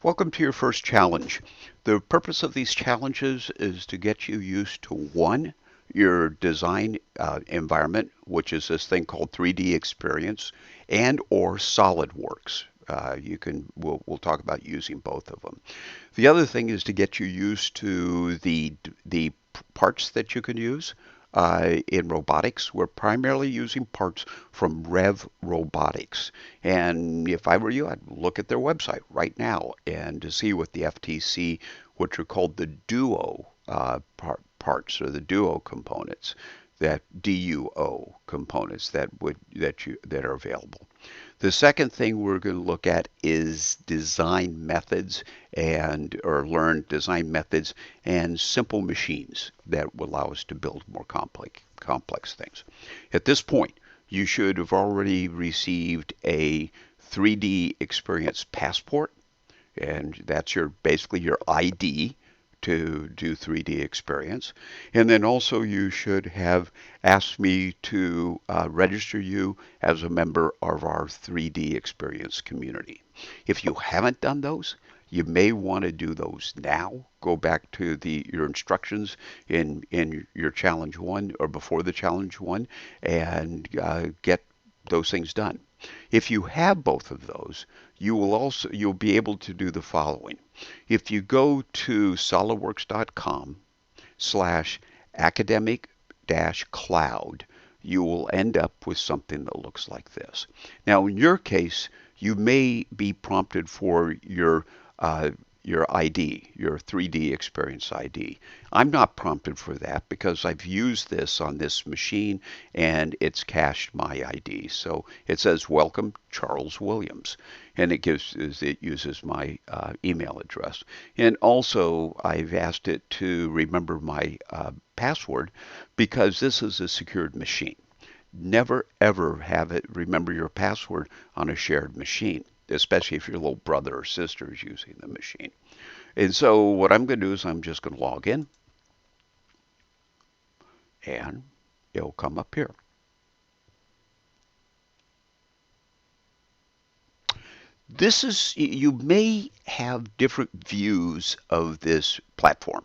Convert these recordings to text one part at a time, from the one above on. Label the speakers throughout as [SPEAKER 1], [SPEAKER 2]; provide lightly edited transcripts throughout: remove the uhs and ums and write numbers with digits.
[SPEAKER 1] Welcome to your first challenge. The purpose of these challenges is to get you used to one, your design environment, which is this thing called 3D experience, and or SolidWorks. We'll talk about using both of them. The other thing is to get you used to the parts that you can use. In robotics, we're primarily using parts from Rev Robotics. And if I were you, I'd look at their website right now and to see what the FTC, which are called the Duo parts or the Duo components, that DUO components that are available. The second thing we're going to look at is design methods or learn design methods and simple machines that will allow us to build more complex things. At this point, you should have already received a 3D experience passport, and that's basically your ID to do 3D experience. And then also you should have asked me to register you as a member of our 3D experience community. If you haven't done those, you may want to do those now. Go back to your instructions in your challenge one or before the challenge one and get those things done. If you have both of those, you'll be able to do the following. If you go to solidworks.com/academic-cloud, you will end up with something that looks like this. Now, in your case, you may be prompted for your ID, your 3D experience ID. I'm not prompted for that because I've used this on this machine and it's cached my ID. So it says, "Welcome, Charles Williams," and it uses my email address. And also, I've asked it to remember my password because this is a secured machine. Never ever have it remember your password on a shared machine, especially if your little brother or sister is using the machine. And so what I'm going to do is I'm just going to log in, and it'll come up here. You may have different views of this platform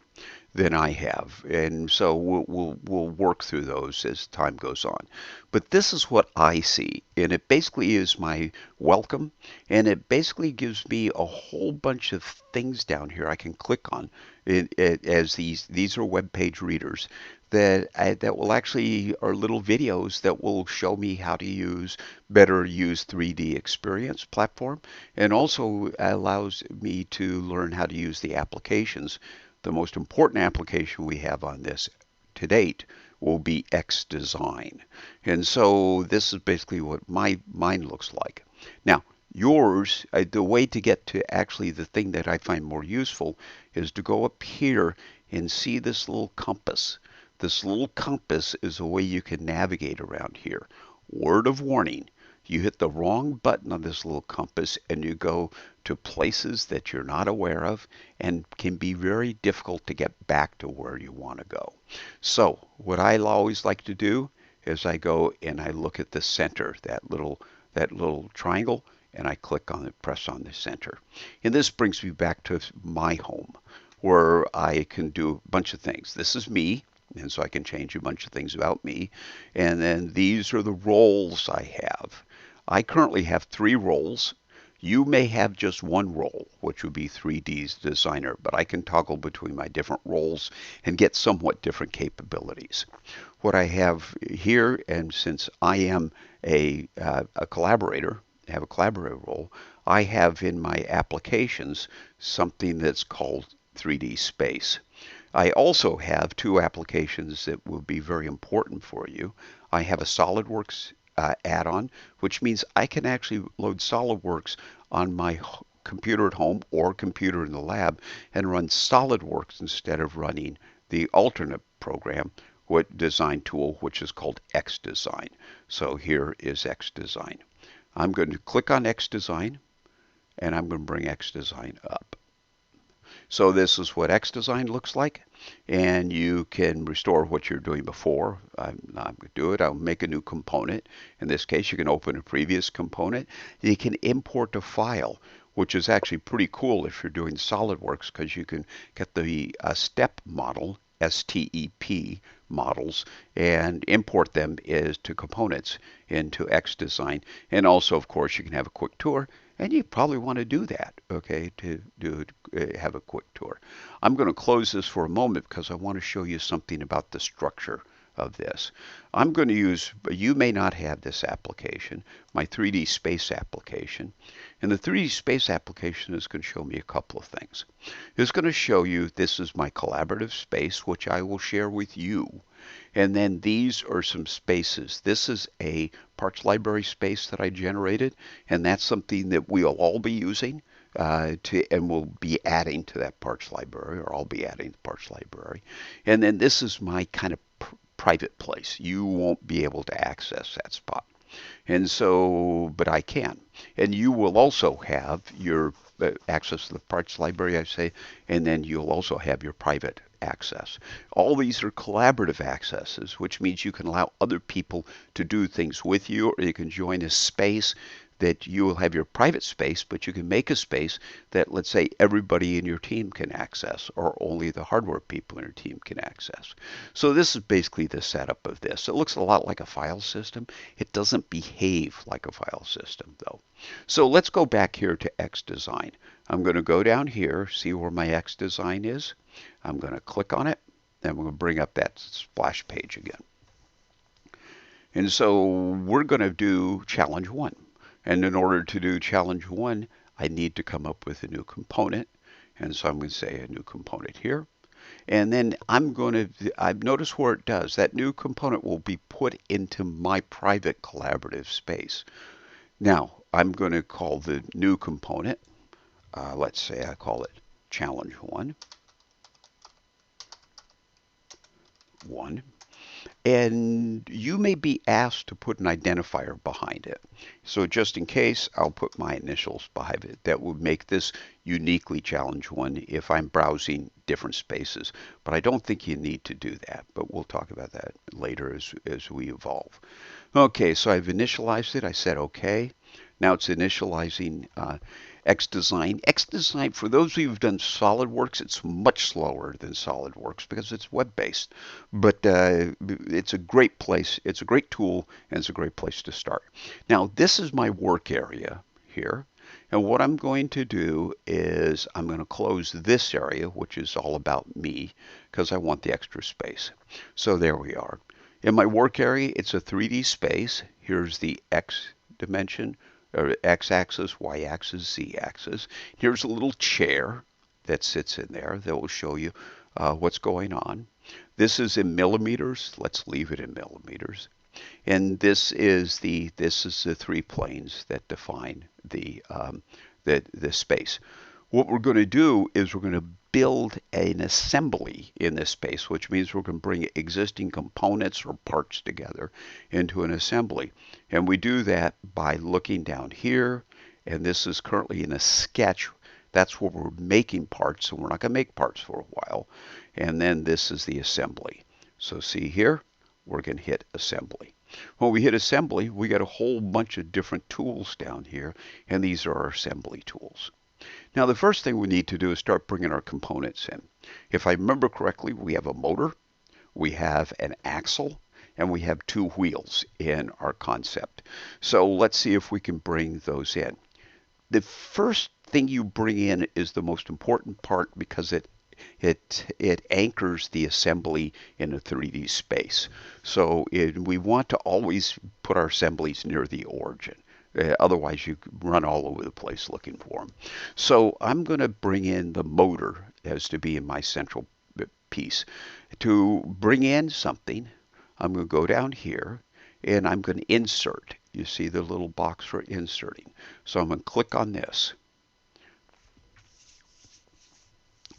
[SPEAKER 1] than I have, and so we'll work through those as time goes on. But this is what I see, and it basically is my welcome, and it basically gives me a whole bunch of things down here I can click on, as these are web page readers that will actually are little videos that will show me how to better use 3D experience platform, and also allows me to learn how to use the applications. The most important application we have on this to date will be xDesign. And so this is basically what mine looks like. Now, yours, the way to get to actually the thing that I find more useful is to go up here and see this little compass. This little compass is a way you can navigate around here. Word of warning, you hit the wrong button on this little compass and you go to places that you're not aware of and can be very difficult to get back to where you want to go. So what I always like to do is I go and I look at the center, that little triangle, and I press on the center. And this brings me back to my home where I can do a bunch of things. This is me. And so I can change a bunch of things about me. And then these are the roles I have. I currently have 3 roles. You may have just one role, which would be 3D designer, but I can toggle between my different roles and get somewhat different capabilities. What I have here, and since I am a collaborator, have a collaborator role, I have in my applications something that's called 3D space. I also have 2 applications that will be very important for you. I have a SolidWorks add-on, which means I can actually load SolidWorks on my computer at home or computer in the lab and run SolidWorks instead of running the alternate program, design tool, which is called xDesign. So here is xDesign. I'm going to click on xDesign, and I'm going to bring xDesign up. So this is what xDesign looks like, and you can restore what you're doing before. I'm not going to do it. I'll make a new component. In this case, you can open a previous component. You can import a file. which is actually pretty cool if you're doing SolidWorks because you can get the step model, STEP models, and import them as to components into xDesign. And also, of course, you can have a quick tour, and you probably want to do that, okay, to have a quick tour. I'm going to close this for a moment because I want to show you something about the structure of this. I'm going to use, you may not have this application, my 3D space application. And the 3D space application is going to show me a couple of things. It's going to show you this is my collaborative space, which I will share with you. And then these are some spaces. This is a parts library space that I generated, and that's something that we'll all be using and we'll be adding to that parts library, or I'll be adding the parts library. And then this is my kind of private place. You won't be able to access that spot. And so, but I can. And you will also have your access to the parts library, I say, and then you'll also have your private access. All these are collaborative accesses, which means you can allow other people to do things with you, or you can join a space that you will have your private space, but you can make a space that, let's say, everybody in your team can access, or only the hardware people in your team can access. So this is basically the setup of this. It looks a lot like a file system. It doesn't behave like a file system, though. So let's go back here to xDesign. I'm going to go down here, see where my xDesign is. I'm going to click on it, and we're going to bring up that splash page again. And so we're going to do challenge 1. And in order to do challenge 1, I need to come up with a new component. And so I'm going to say a new component here. And then I've noticed where it does. That new component will be put into my private collaborative space. Now, I'm going to call the new component, let's say I call it challenge 1. And you may be asked to put an identifier behind it. So just in case, I'll put my initials behind it. That would make this uniquely challenge 1 if I'm browsing different spaces. But I don't think you need to do that. But we'll talk about that later as we evolve. Okay, so I've initialized it. I said okay. Now it's initializing xDesign. xDesign, for those of you who've done SolidWorks, it's much slower than SolidWorks because it's web-based. But it's a great place. It's a great tool, and it's a great place to start. Now, this is my work area here. And what I'm going to do is I'm going to close this area, which is all about me, because I want the extra space. So there we are. In my work area, it's a 3D space. Here's the X dimension, or x-axis, y-axis, z-axis. Here's a little chair that sits in there that will show you what's going on. This is in millimeters. Let's leave it in millimeters. And this is the 3 planes that define the space. What we're going to do is we're going to build an assembly in this space, which means we're going to bring existing components or parts together into an assembly. And we do that by looking down here, and this is currently in a sketch. That's where we're making parts, and we're not going to make parts for a while. And then this is the assembly. So see here, we're going to hit assembly. When we hit assembly, we get a whole bunch of different tools down here, and these are our assembly tools. Now, the first thing we need to do is start bringing our components in. If I remember correctly, we have a motor, we have an axle, and we have 2 wheels in our concept. So let's see if we can bring those in. The first thing you bring in is the most important part because it anchors the assembly in a 3D space. So we want to always put our assemblies near the origin. Otherwise, you run all over the place looking for them. So I'm going to bring in the motor as to be in my central piece. To bring in something, I'm going to go down here, and I'm going to insert. You see the little box for inserting. So I'm going to click on this.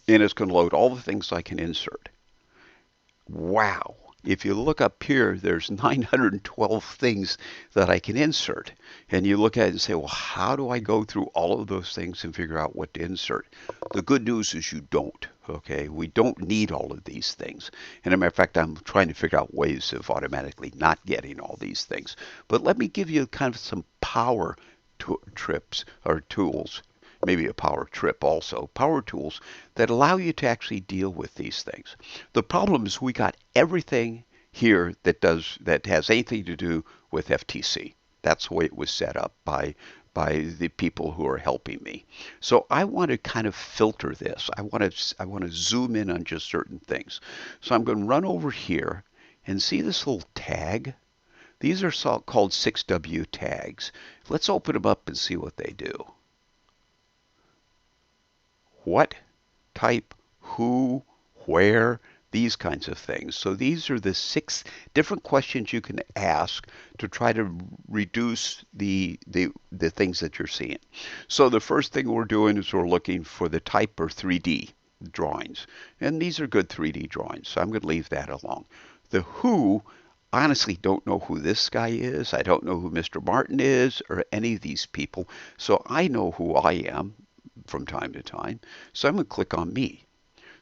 [SPEAKER 1] And it's going to load all the things I can insert. Wow. If you look up here, there's 912 things that I can insert. And you look at it and say, well, how do I go through all of those things and figure out what to insert? The good news is you don't. Okay, we don't need all of these things. And as a matter of fact, I'm trying to figure out ways of automatically not getting all these things. But let me give you kind of some power trips or tools maybe a power trip also, power tools that allow you to actually deal with these things. The problem is we got everything here that has anything to do with FTC. That's the way it was set up by the people who are helping me. So I want to kind of filter this. I want to zoom in on just certain things. So I'm going to run over here and see this little tag. These are called 6W tags. Let's open them up and see what they do. What, type, who, where, these kinds of things. So these are the 6 different questions you can ask to try to reduce the things that you're seeing. So the first thing we're doing is we're looking for the type or 3D drawings. And these are good 3D drawings, so I'm going to leave that alone. The who, I honestly don't know who this guy is. I don't know who Mr. Martin is or any of these people. So I know who I am from time to time. So I'm going to click on me.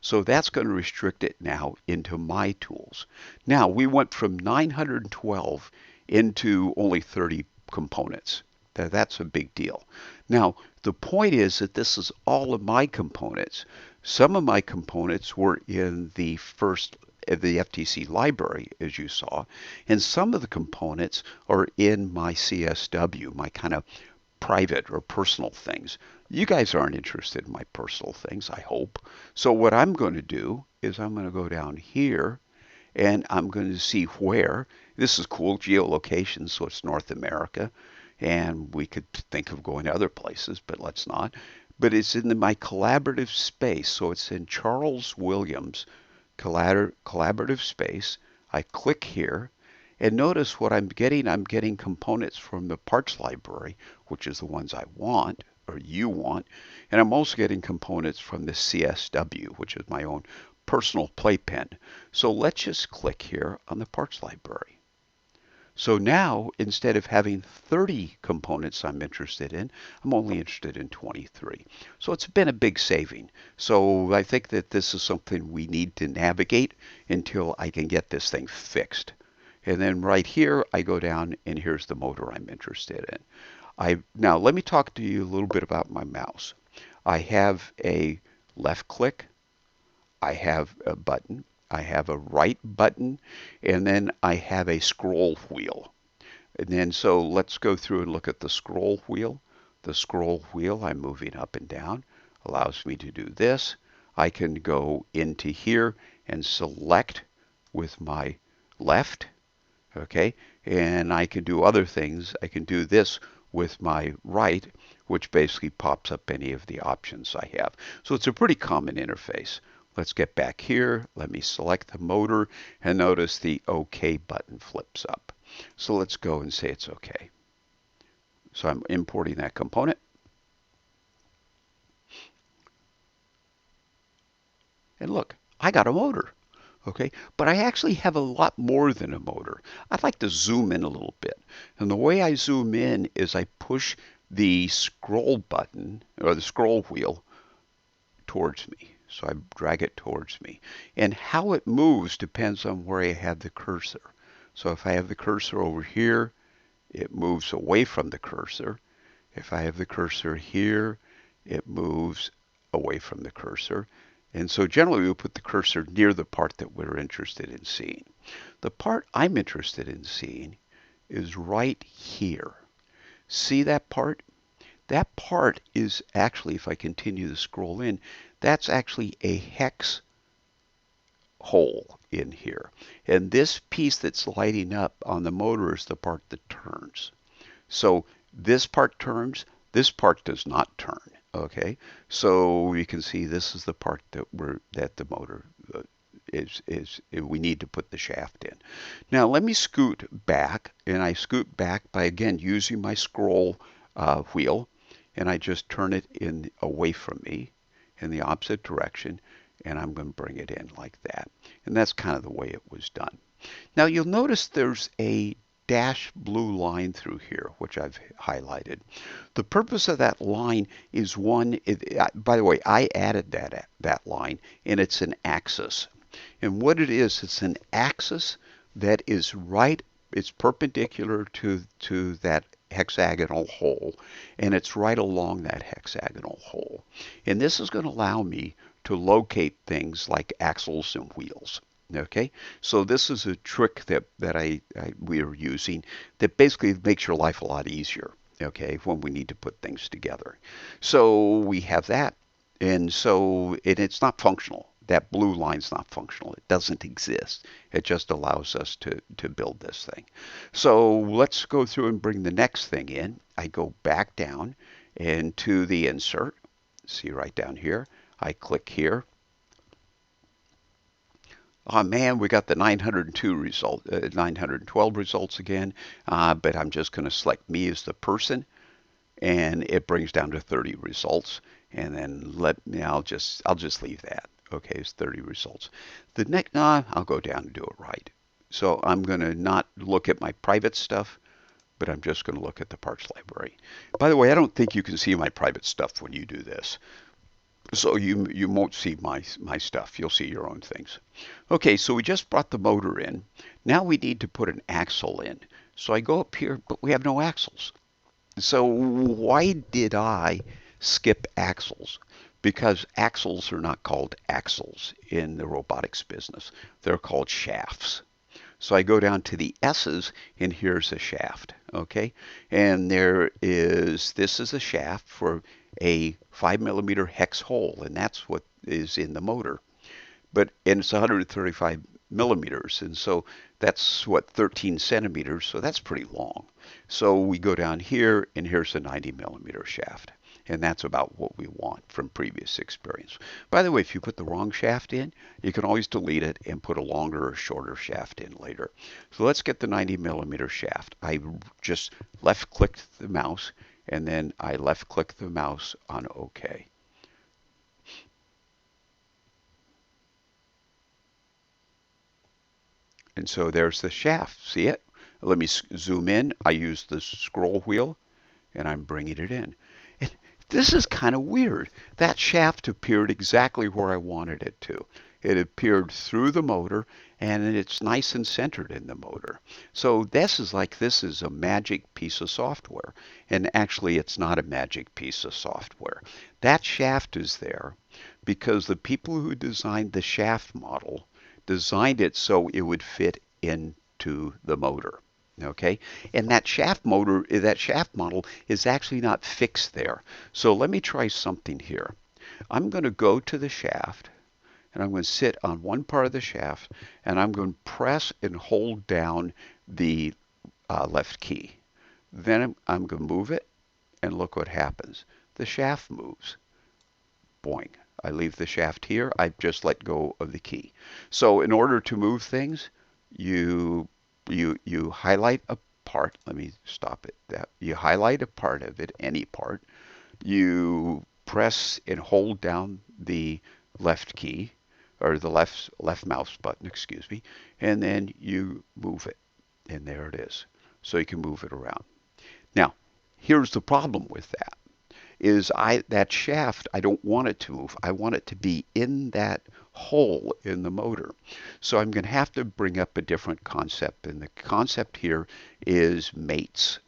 [SPEAKER 1] So that's going to restrict it now into my tools. Now we went from 912 into only 30 components. That's a big deal. Now the point is that this is all of my components. Some of my components were in the FTC library, as you saw, and some of the components are in my CSW, my kind of private or personal things. You guys aren't interested in my personal things, I hope. So what I'm going to do is I'm going to go down here and I'm going to see where. This is cool, geolocation, so it's North America. And we could think of going to other places, but let's not. But it's in my collaborative space. So it's in Charles Williams collaborative space. I click here. And notice what I'm getting components from the parts library, which is the ones I want, or you want. And I'm also getting components from the CSW, which is my own personal playpen. So let's just click here on the parts library. So now, instead of having 30 components I'm interested in, I'm only interested in 23. So it's been a big saving. So I think that this is something we need to navigate until I can get this thing fixed. And then right here, I go down and here's the motor I'm interested in. Now let me talk to you a little bit about my mouse. I have a left click, I have a button, I have a right button, and then I have a scroll wheel. And then so let's go through and look at the scroll wheel. The scroll wheel, I'm moving up and down, allows me to do this. I can go into here and select with my left. Okay, and I can do other things. I can do this with my right, which basically pops up any of the options I have. So it's a pretty common interface. Let's get back here. Let me select the motor and notice the OK button flips up. So let's go and say it's OK. So I'm importing that component. And look, I got a motor. Okay, but I actually have a lot more than a motor. I'd like to zoom in a little bit. And the way I zoom in is I push the scroll button or the scroll wheel towards me. So I drag it towards me. And how it moves depends on where I have the cursor. So if I have the cursor over here, it moves away from the cursor. If I have the cursor here, it moves away from the cursor. And so generally we put the cursor near the part that we're interested in seeing. The part I'm interested in seeing is right here. See that part? That part is actually, if I continue to scroll in, that's actually a hex hole in here. And this piece that's lighting up on the motor is the part that turns. So this part turns, this part does not turn. Okay, so you can see this is the part that the motor we need to put the shaft in. Now let me scoot back, and I scoot back by again using my scroll wheel, and I just turn it in away from me in the opposite direction, and I'm going to bring it in like that. And that's kind of the way it was done. Now you'll notice there's a dash blue line through here, which I've highlighted. The purpose of that line is by the way, I added that line, and it's an axis. And what it is, it's an axis that is it's perpendicular to that hexagonal hole, and it's right along that hexagonal hole. And this is going to allow me to locate things like axles and wheels. Okay, so this is a trick that we are using that basically makes your life a lot easier. Okay, when we need to put things together. So we have that, and it's not functional. That blue line's not functional. It doesn't exist. It just allows us to build this thing. So let's go through and bring the next thing in. I go back down into the insert. See right down here. I click here. Oh man, we got the 902 result, 912 results again, but I'm just going to select me as the person, and it brings down to 30 results. And then I'll just leave that. Okay, it's 30 results. The next, I'll go down and do it right. So I'm going to not look at my private stuff, but I'm just going to look at the parts library. By the way, I don't think you can see my private stuff when you do this. So you won't see my stuff. You'll see your own things. Okay, so we just brought the motor in. Now we need to put an axle in. So I go up here, but we have no axles. So why did I skip axles? Because axles are not called axles in the robotics business. They're called shafts. So I go down to the S's, and here's a shaft, okay? And this is a shaft for a 5 millimeter hex hole, and that's what is in the motor. And it's 135 millimeters, and so that's what, 13 centimeters, so that's pretty long. So we go down here, and here's a 90 millimeter shaft. And that's about what we want from previous experience. By the way, if you put the wrong shaft in, you can always delete it and put a longer or shorter shaft in later. So let's get the 90 millimeter shaft. I just left click the mouse, and then I left click the mouse on OK. And so there's the shaft. See it? Let me zoom in. I use the scroll wheel, and I'm bringing it in. This is kind of weird. That shaft appeared exactly where I wanted it to. It appeared through the motor, and it's nice and centered in the motor. So this is a magic piece of software. And actually, it's not a magic piece of software. That shaft is there because the people who designed the shaft model designed it so it would fit into the motor. Okay, and that shaft model is actually not fixed there. So let me try something here. I'm going to go to the shaft, and I'm going to sit on one part of the shaft, and I'm going to press and hold down the left key. Then I'm going to move it, and look what happens. The shaft moves. Boing. I leave the shaft here. I just let go of the key. So in order to move things, you highlight a part. Let me stop it. You highlight a part of it, any part. You press and hold down the left key, or the left mouse button, excuse me, and then you move it. And there it is. So you can move it around. Now, here's the problem with that. That shaft, I don't want it to move. I want it to be in that hole in the motor. So I'm going to have to bring up a different concept, and the concept here is mates.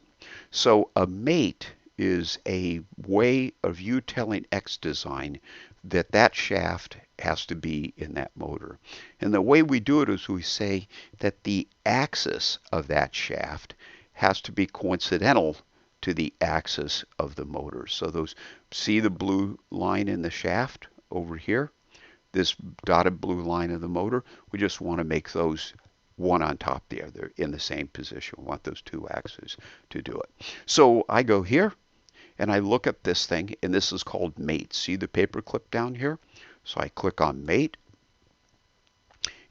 [SPEAKER 1] So a mate is a way of you telling xDesign that shaft has to be in that motor. And the way we do it is we say that the axis of that shaft has to be coincidental to the axis of the motor. So see the blue line in the shaft over here? This dotted blue line of the motor, we just want to make those one on top of the other in the same position. We want those two axes to do it. So I go here, and I look at this thing, and this is called mate. See the paper clip down here? So I click on mate,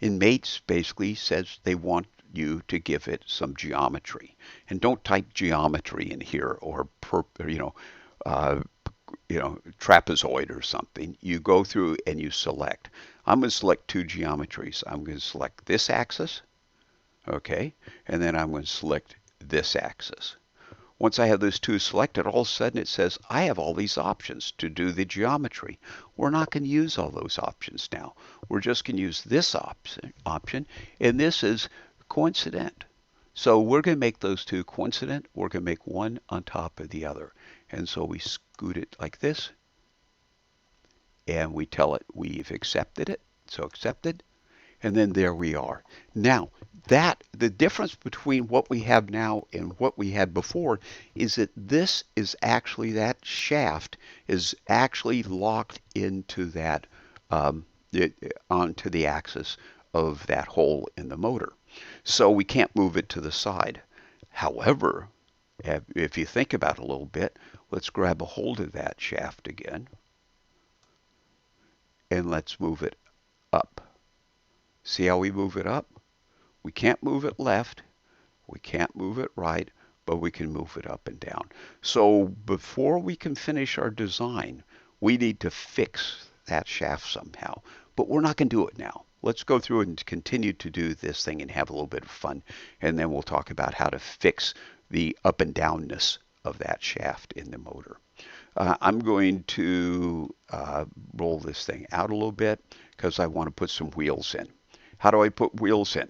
[SPEAKER 1] and mates basically says they want you to give it some geometry. And don't type geometry in here or trapezoid or something. You go through and you select. I'm going to select two geometries. I'm going to select this axis, okay, and then I'm going to select this axis. Once I have those two selected, all of a sudden it says I have all these options to do the geometry. We're not going to use all those options now. We're just going to use this option, and this is coincident. So we're going to make those two coincident. We're going to make one on top of the other. And so we scoot it like this, and we tell it we've accepted it. So accepted. And then there we are. Now, the difference between what we have now and what we had before is that this is actually, that shaft is actually locked into that, um, onto the axis of that hole in the motor. So we can't move it to the side. However, if you think about it a little bit, let's grab a hold of that shaft again, and let's move it up. See how we move it up? We can't move it left, we can't move it right, but we can move it up and down. So before we can finish our design, we need to fix that shaft somehow. But we're not going to do it now. Let's go through and continue to do this thing and have a little bit of fun, and then we'll talk about how to fix the up and downness of that shaft in the motor. I'm going to roll this thing out a little bit because I want to put some wheels in. How do I put wheels in?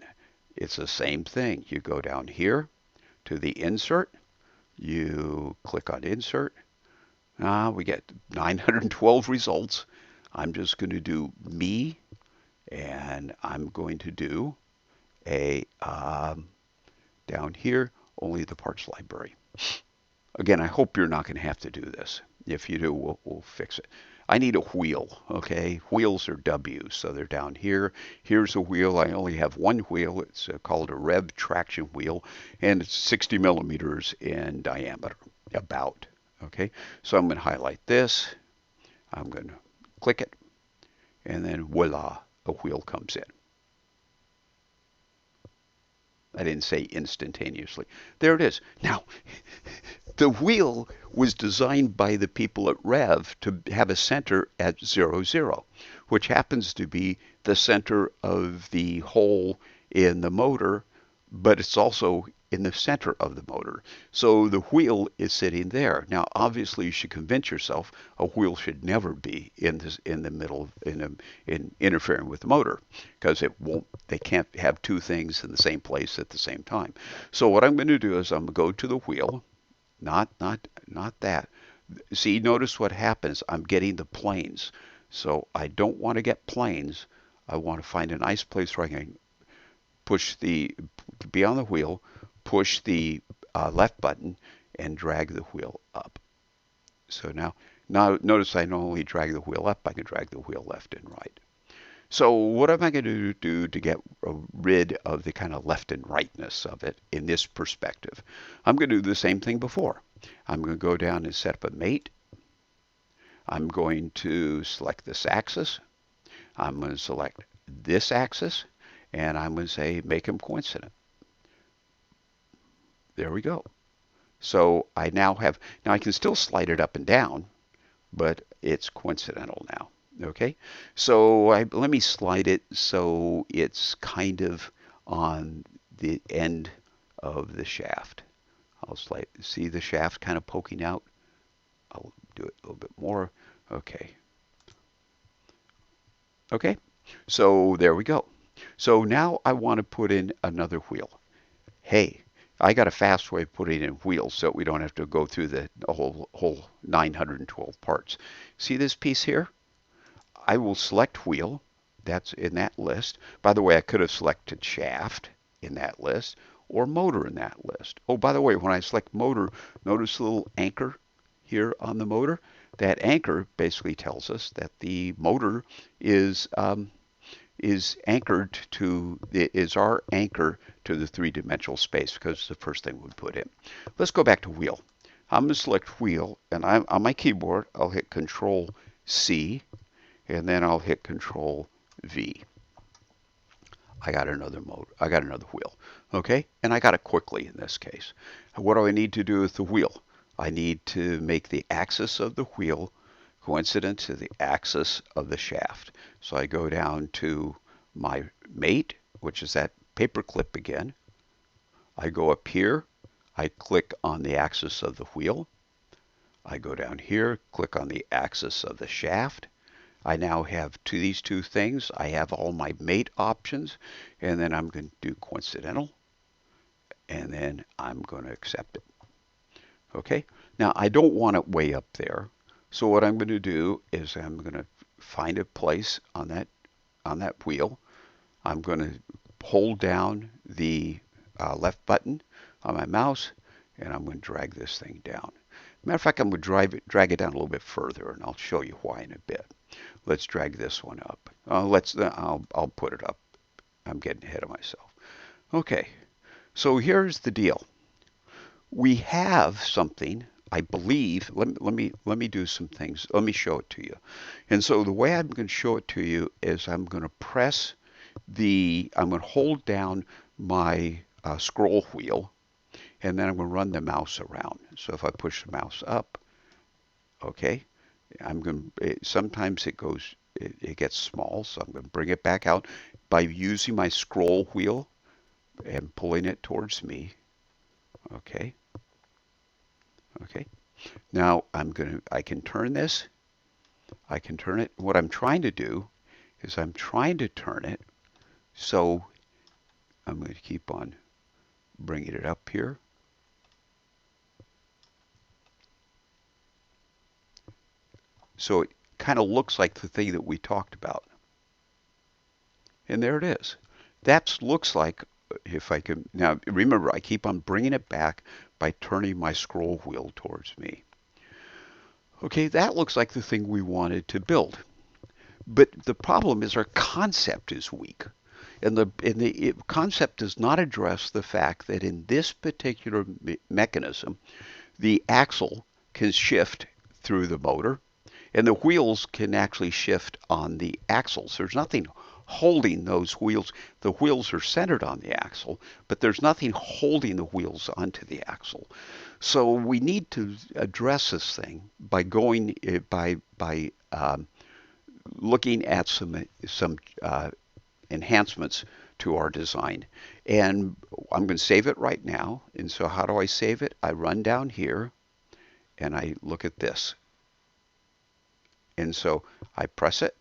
[SPEAKER 1] It's the same thing. You go down here to the insert. You click on insert. We get 912 results. I'm just going to do me, and I'm going to do a down here, only the parts library. Again, I hope you're not going to have to do this. If you do, we'll fix it. I need a wheel, okay? Wheels are W's, so they're down here. Here's a wheel. I only have one wheel. It's called a rev traction wheel, and it's 60 millimeters in diameter, about, okay? So I'm going to highlight this. I'm going to click it, and then voila, a wheel comes in. I didn't say instantaneously. There it is. Now, the wheel was designed by the people at Rev to have a center at 0, 0, which happens to be the center of the hole in the motor, but it's also in the center of the motor. So the wheel is sitting there. Now, obviously, you should convince yourself a wheel should never be in the middle, in interfering with the motor, because it won't. They can't have two things in the same place at the same time. So what I'm going to do is I'm going to go to the wheel. Not that. See, notice what happens. I'm getting the planes. So I don't want to get planes. I want to find a nice place where I can be on the wheel, push the left button, and drag the wheel up. So now notice I not only drag the wheel up, I can drag the wheel left and right. So what am I going to do to get rid of the kind of left and rightness of it in this perspective? I'm going to do the same thing before. I'm going to go down and set up a mate. I'm going to select this axis. I'm going to select this axis, and I'm going to say make them coincident. There we go. So I now I can still slide it up and down, but it's coincidental now. Okay, so let me slide it so it's kind of on the end of the shaft. I'll see the shaft kind of poking out. I'll do it a little bit more. Okay. Okay, so there we go. So now I want to put in another wheel. Hey, I got a fast way of putting in wheels so we don't have to go through the whole 912 parts. See this piece here? I will select wheel. That's in that list. By the way, I could have selected shaft in that list or motor in that list. Oh, by the way, when I select motor, notice the little anchor here on the motor. That anchor basically tells us that the motor is anchored to is our anchor to the three-dimensional space, because it's the first thing we put in. Let's go back to wheel. I'm going to select wheel, and on my keyboard I'll hit Control C, and then I'll hit Control V. I got another wheel. Okay, and I got it quickly in this case. What do I need to do with the wheel? I need to make the axis of the wheel coincident to the axis of the shaft. So I go down to my mate, which is that paper clip again. I go up here, I click on the axis of the wheel. I go down here, click on the axis of the shaft. I now have these two things. I have all my mate options, and then I'm going to do coincidental, and then I'm going to accept it. Okay, now I don't want it way up there, so what I'm going to do is I'm going to find a place on that wheel. I'm going to hold down the left button on my mouse, and I'm going to drag this thing down. Matter of fact, I'm going to drag it down a little bit further, and I'll show you why in a bit. Let's drag this one up. I'll put it up. I'm getting ahead of myself. Okay, so here's the deal. We have something, I believe. Let me do some things. Let me show it to you. And so the way I'm going to show it to you is I'm going to hold down my scroll wheel, and then I'm going to run the mouse around. So if I push the mouse up, okay, sometimes it gets small, so I'm going to bring it back out by using my scroll wheel and pulling it towards me. Okay. Okay. Now I can turn this. I can turn it. What I'm trying to do is I'm trying to turn it so I'm going to keep on bringing it up here. So it kind of looks like the thing that we talked about. And there it is. That looks like, if I can, now remember, I keep on bringing it back by turning my scroll wheel towards me. Okay, that looks like the thing we wanted to build. But the problem is our concept is weak. And the concept does not address the fact that in this particular mechanism, the axle can shift through the motor, and the wheels can actually shift on the axles. There's nothing holding those wheels. The wheels are centered on the axle, but there's nothing holding the wheels onto the axle. So we need to address this thing by going by looking at some enhancements to our design. And I'm going to save it right now. And so how do I save it? I run down here and I look at this. And so I press it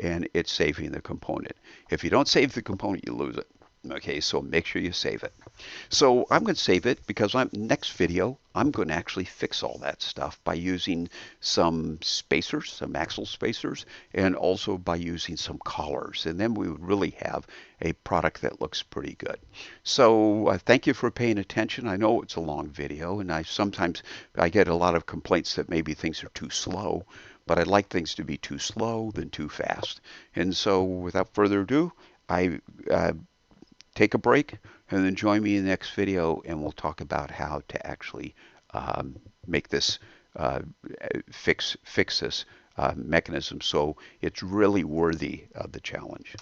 [SPEAKER 1] and it's saving the component. If you don't save the component, you lose it. Okay, so make sure you save it. So I'm going to save it because next video, I'm going to actually fix all that stuff by using some spacers, some axle spacers, and also by using some collars. And then we would really have a product that looks pretty good. So thank you for paying attention. I know it's a long video, and sometimes I get a lot of complaints that maybe things are too slow, but I'd like things to be too slow than too fast. And so without further ado, I take a break and then join me in the next video, and we'll talk about how to actually make this fix this mechanism so it's really worthy of the challenge.